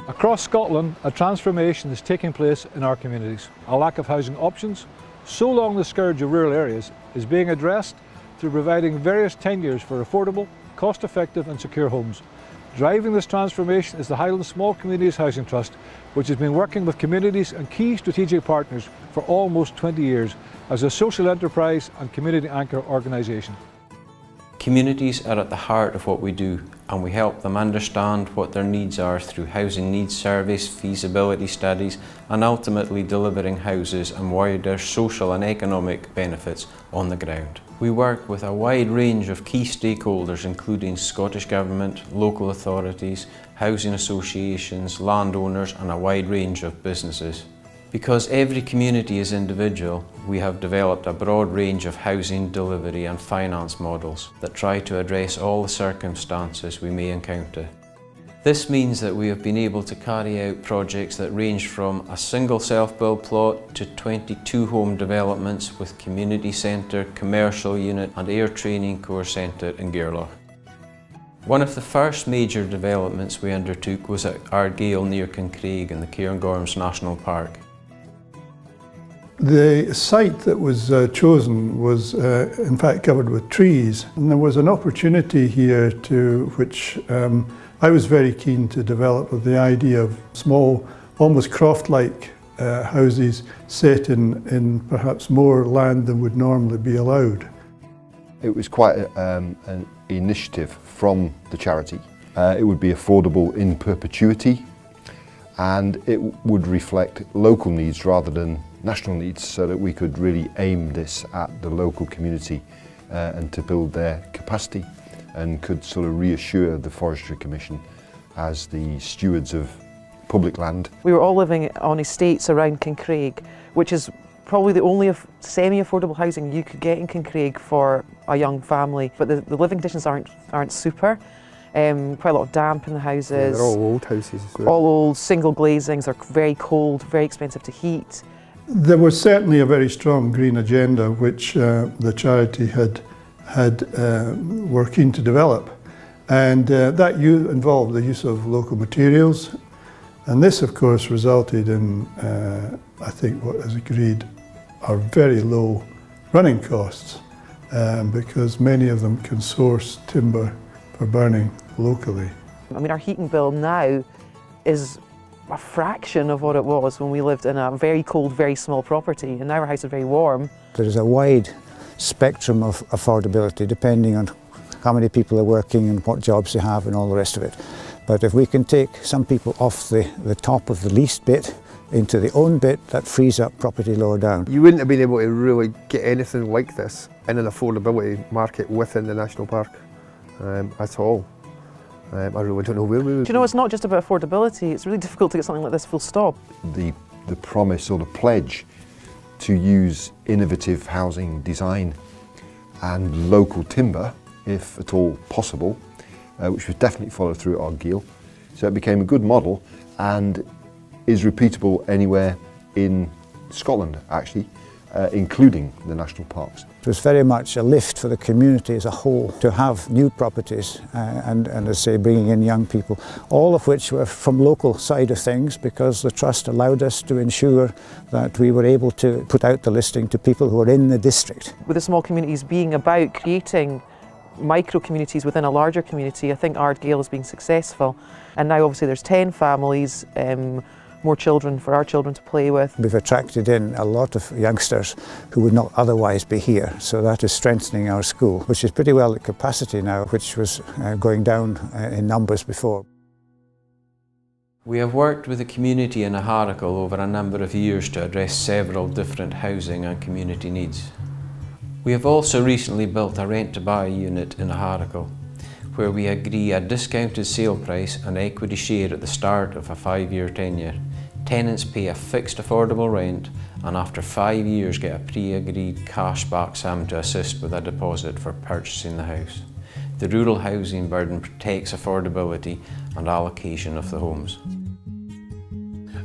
Across Scotland, a transformation is taking place in our communities. A lack of housing options, so long the scourge of rural areas, is being addressed through providing various tenures for affordable, cost-effective and secure homes. Driving this transformation is the Highland Small Communities Housing Trust, which has been working with communities and key strategic partners for almost 20 years as a social enterprise and community anchor organisation. Communities are at the heart of what we do, and we help them understand what their needs are through housing needs surveys, feasibility studies and ultimately delivering houses and wider social and economic benefits on the ground. We work with a wide range of key stakeholders including Scottish Government, local authorities, housing associations, landowners and a wide range of businesses. Because every community is individual, we have developed a broad range of housing delivery and finance models that try to address all the circumstances we may encounter. This means that we have been able to carry out projects that range from a single self-build plot to 22 home developments with community centre, commercial unit and air training course centre in Gairloch. One of the first major developments we undertook was at Ardgale near Cairngorms in the Cairngorms National Park. The site that was chosen was in fact covered with trees, and there was an opportunity here which I was very keen to develop, with the idea of small, almost croft-like houses set in perhaps more land than would normally be allowed. It was quite an initiative from the charity. It would be affordable in perpetuity, and it would reflect local needs rather than national needs, so that we could really aim this at the local community and to build their capacity, and could sort of reassure the Forestry Commission as the stewards of public land. We were all living on estates around Cairngorms, which is probably the only semi-affordable housing you could get in Cairngorms for a young family. But the living conditions aren't super. Quite a lot of damp in the houses. Yeah, they're all old houses as well. All old, single glazings, are very cold, very expensive to heat. There was certainly a very strong green agenda which the charity were keen to develop, and that involved the use of local materials, and this of course resulted in I think what is agreed are very low running costs, because many of them can source timber for burning locally. I mean, our heating bill now is a fraction of what it was when we lived in a very cold, very small property, and now our house is very warm. There is a wide spectrum of affordability depending on how many people are working and what jobs they have and all the rest of it. But if we can take some people off the top of the least bit into the own bit, that frees up property lower down. You wouldn't have been able to really get anything like this in an affordability market within the national park at all. I really don't know where we would. Do you know, it's not just about affordability, it's really difficult to get something like this full stop. The promise or the pledge to use innovative housing design and local timber, if at all possible, which was definitely followed through at Ardgale. So it became a good model and is repeatable anywhere in Scotland actually, including the national parks. It was very much a lift for the community as a whole to have new properties and as I say, bringing in young people, all of which were from local side of things, because the trust allowed us to ensure that we were able to put out the listing to people who are in the district. With the small communities being about creating micro communities within a larger community, I think Ardgale has been successful, and now obviously there's 10 families, more children for our children to play with. We've attracted in a lot of youngsters who would not otherwise be here, so that is strengthening our school, which is pretty well at capacity now, which was going down in numbers before. We have worked with the community in Undertaken over a number of years to address several different housing and community needs. We have also recently built a rent-to-buy unit in Undertaken, where we agree a discounted sale price and equity share at the start of a 5-year tenure. Tenants pay a fixed affordable rent, and after 5 years get a pre-agreed cash-back sum to assist with a deposit for purchasing the house. The rural housing burden protects affordability and allocation of the homes.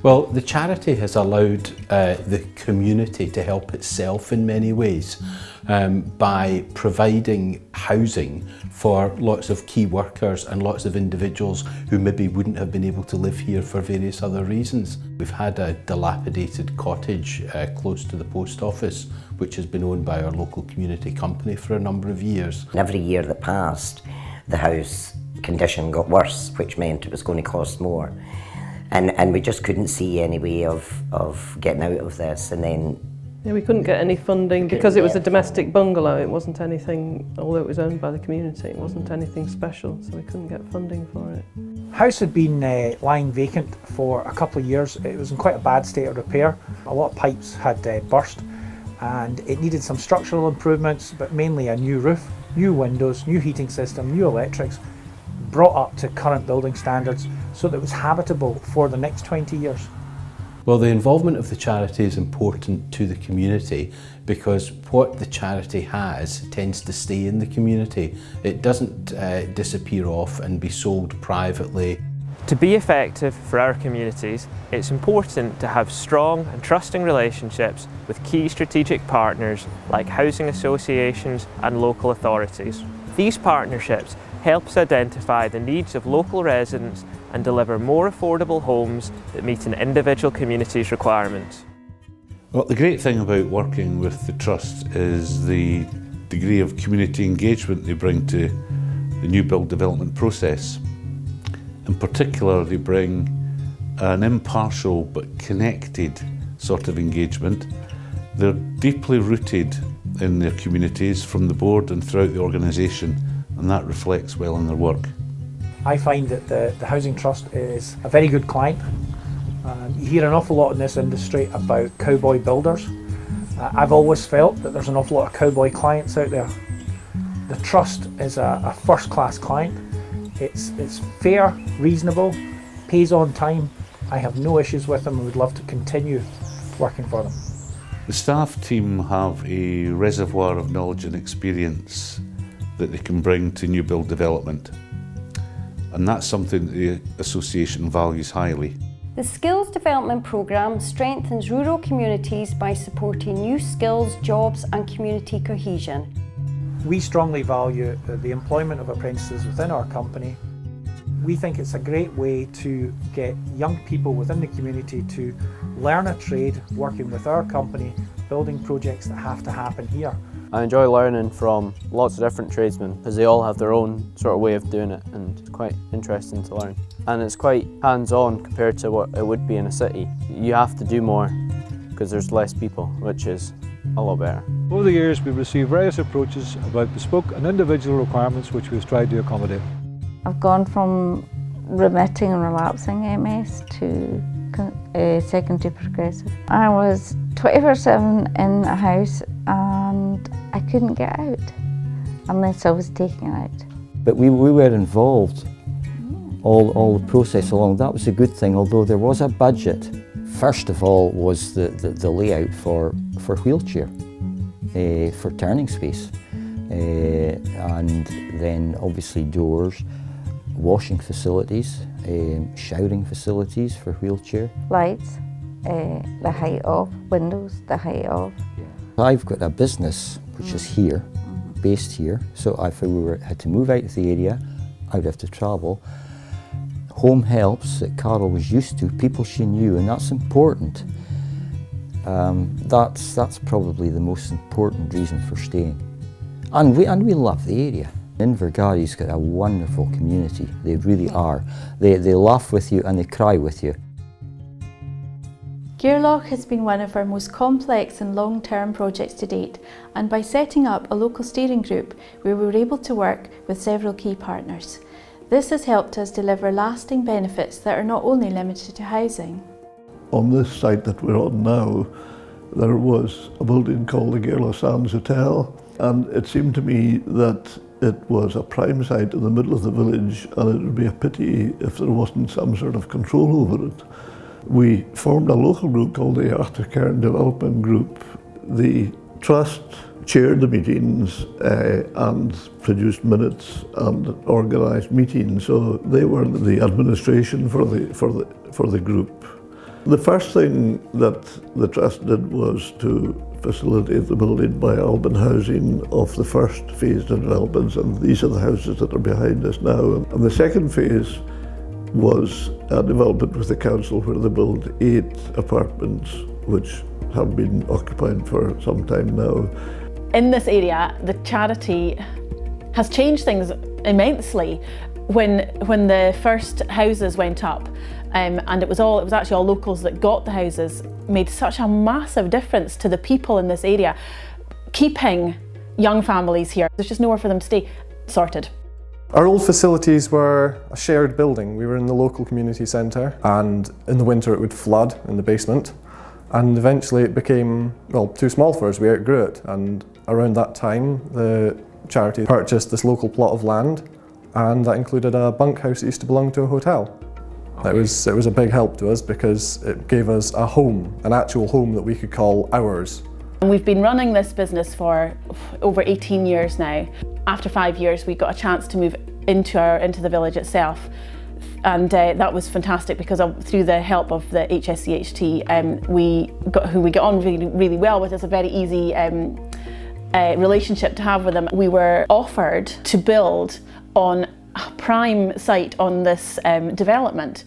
Well, the charity has allowed the community to help itself in many ways by providing housing for lots of key workers and lots of individuals who maybe wouldn't have been able to live here for various other reasons. We've had a dilapidated cottage close to the post office, which has been owned by our local community company for a number of years. Every year that passed, the house condition got worse, which meant it was going to cost more. And we just couldn't see any way of getting out of this. And then we couldn't get any funding because it was a domestic bungalow. It wasn't anything, although it was owned by the community, it wasn't anything special, so we couldn't get funding for it. The house had been lying vacant for a couple of years. It was in quite a bad state of repair. A lot of pipes had burst and it needed some structural improvements, but mainly a new roof, new windows, new heating system, new electrics, brought up to current building standards so that it was habitable for the next 20 years. Well, the involvement of the charity is important to the community because what the charity has tends to stay in the community. It doesn't disappear off and be sold privately. To be effective for our communities, it's important to have strong and trusting relationships with key strategic partners like housing associations and local authorities. These partnerships help us identify the needs of local residents and deliver more affordable homes that meet an individual community's requirements. Well, the great thing about working with the Trust is the degree of community engagement they bring to the new build development process. In particular, they bring an impartial but connected sort of engagement. They're deeply rooted in their communities from the board and throughout the organisation, and that reflects well in their work. I find that the Housing Trust is a very good client. You hear an awful lot in this industry about cowboy builders. I've always felt that there's an awful lot of cowboy clients out there. The Trust is a first-class client. It's fair, reasonable, pays on time. I have no issues with them and would love to continue working for them. The staff team have a reservoir of knowledge and experience that they can bring to new build development, and that's something that the association values highly. The Skills Development Programme strengthens rural communities by supporting new skills, jobs and community cohesion. We strongly value the employment of apprentices within our company. We think it's a great way to get young people within the community to learn a trade working with our company, building projects that have to happen here. I enjoy learning from lots of different tradesmen because they all have their own sort of way of doing it, and it's quite interesting to learn. And it's quite hands-on compared to what it would be in a city. You have to do more because there's less people, which is a lot better. Over the years we've received various approaches about bespoke and individual requirements which we've tried to accommodate. I've gone from remitting and relapsing MS to secondary progressive. I was 24/7 in a house and I couldn't get out unless I was taken out. But we were involved all the process along. That was a good thing, although there was a budget. First of all was the layout for wheelchair, for turning space, and then obviously doors, washing facilities, showering facilities for wheelchair. Lights, the height of windows, the height of. I've got a business which is here, based here, so if we had to move out of the area, I would have to travel. Home helps that Carol was used to, people she knew, and that's important. That's probably the most important reason for staying. And we love the area. Invergarry's got a wonderful community, they really are. They laugh with you and they cry with you. Gairloch has been one of our most complex and long-term projects to date, and by setting up a local steering group, we were able to work with several key partners. This has helped us deliver lasting benefits that are not only limited to housing. On this site that we're on now, there was a building called the Gairloch Sands Hotel, and it seemed to me that it was a prime site in the middle of the village, and it would be a pity if there wasn't some sort of control over it. We formed a local group called the Arthur Cairn Development Group. The Trust chaired the meetings and produced minutes and organised meetings, so they were the administration for the group. The first thing that the Trust did was to facilitate the building by urban housing of the first phase of developments, and these are the houses that are behind us now. And the second phase was a development with the council where they built 8 apartments which have been occupied for some time now. In this area, the charity has changed things immensely. When the first houses went up, and it was actually all locals that got the houses, made such a massive difference to the people in this area, keeping young families here. There's just nowhere for them to stay. Sorted. Our old facilities were a shared building. We were in the local community centre, and in the winter it would flood in the basement, and eventually it became, well, too small for us. We outgrew it, and around that time the charity purchased this local plot of land, and that included a bunkhouse that used to belong to a hotel. It was a big help to us because it gave us a home, an actual home that we could call ours. And we've been running this business for over 18 years now. After 5 years, we got a chance to move into the village itself, and that was fantastic because through the help of the HSCHT, who we got on really well with. It's a very easy relationship to have with them. We were offered to build on a prime site on this development.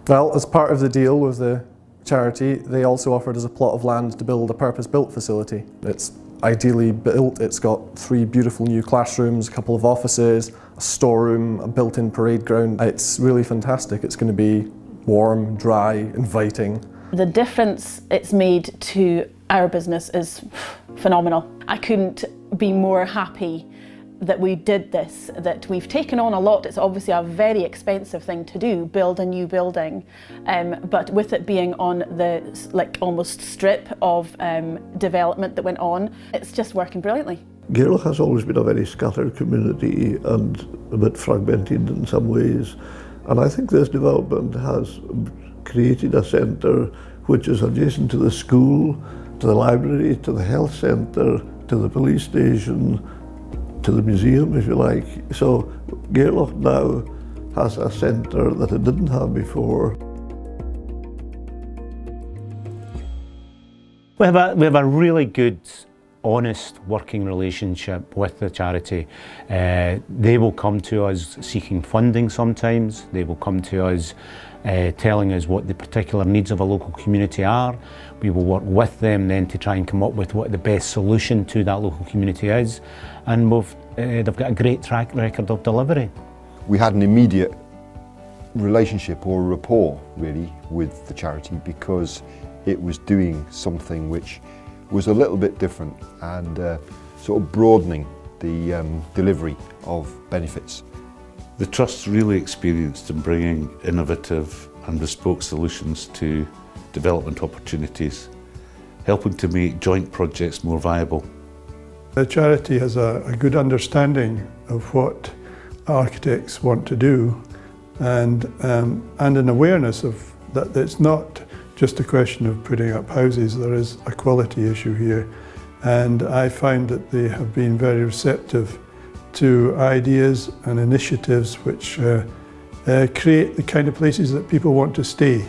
Well, as part of the deal with the charity, they also offered us a plot of land to build a purpose-built facility. It's ideally built. It's got 3 beautiful new classrooms, a couple of offices, a storeroom, a built-in parade ground. It's really fantastic. It's going to be warm, dry, inviting. The difference it's made to our business is phenomenal. I couldn't be more happy that we did this, that we've taken on a lot. It's obviously a very expensive thing to do, build a new building, but with it being on the almost strip of development that went on, it's just working brilliantly. Gairloch has always been a very scattered community and a bit fragmented in some ways, and I think this development has created a centre which is adjacent to the school, to the library, to the health centre, to the police station, to the museum, if you like. So Gairloch now has a centre that it didn't have before. We have a really good, honest working relationship with the charity. They will come to us seeking funding sometimes. They will come to us telling us what the particular needs of a local community are. We will work with them then to try and come up with what the best solution to that local community is. And they've got a great track record of delivery. We had an immediate relationship or rapport really with the charity because it was doing something which was a little bit different and sort of broadening the delivery of benefits. The Trust's really experienced in bringing innovative and bespoke solutions to development opportunities, helping to make joint projects more viable. The charity has a good understanding of what architects want to do and an awareness of that it's not just a question of putting up houses, there is a quality issue here. And I find that they have been very receptive to ideas and initiatives which create the kind of places that people want to stay,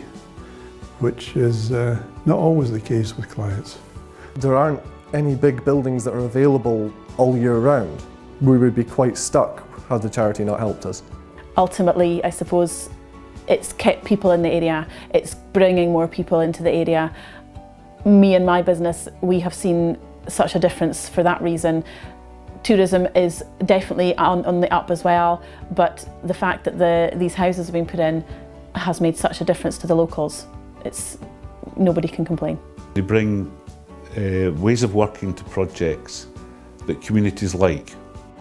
which is not always the case with clients. There aren't any big buildings that are available all year round. We would be quite stuck had the charity not helped us. Ultimately, I suppose it's kept people in the area, it's bringing more people into the area. Me and my business, we have seen such a difference for that reason. Tourism is definitely on the up as well, but the fact that these houses have been put in has made such a difference to the locals. Nobody can complain. They bring ways of working to projects that communities like.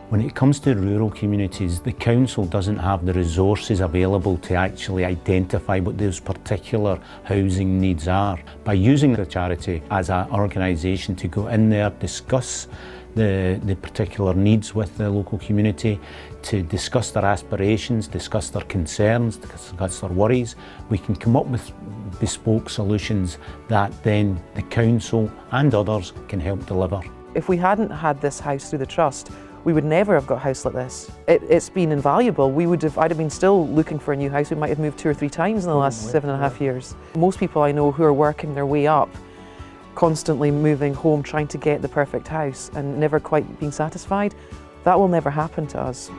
When it comes to rural communities, the council doesn't have the resources available to actually identify what those particular housing needs are. By using the charity as an organisation to go in there, discuss the particular needs with the local community, to discuss their aspirations, discuss their concerns, discuss their worries, we can come up with bespoke solutions that then the council and others can help deliver. If we hadn't had this house through the Trust, we would never have got a house like this. It's been invaluable. I'd have been still looking for a new house. We might have moved 2 or 3 times in the last 7.5 years. Most people I know who are working their way up, constantly moving home, trying to get the perfect house and never quite being satisfied, that will never happen to us.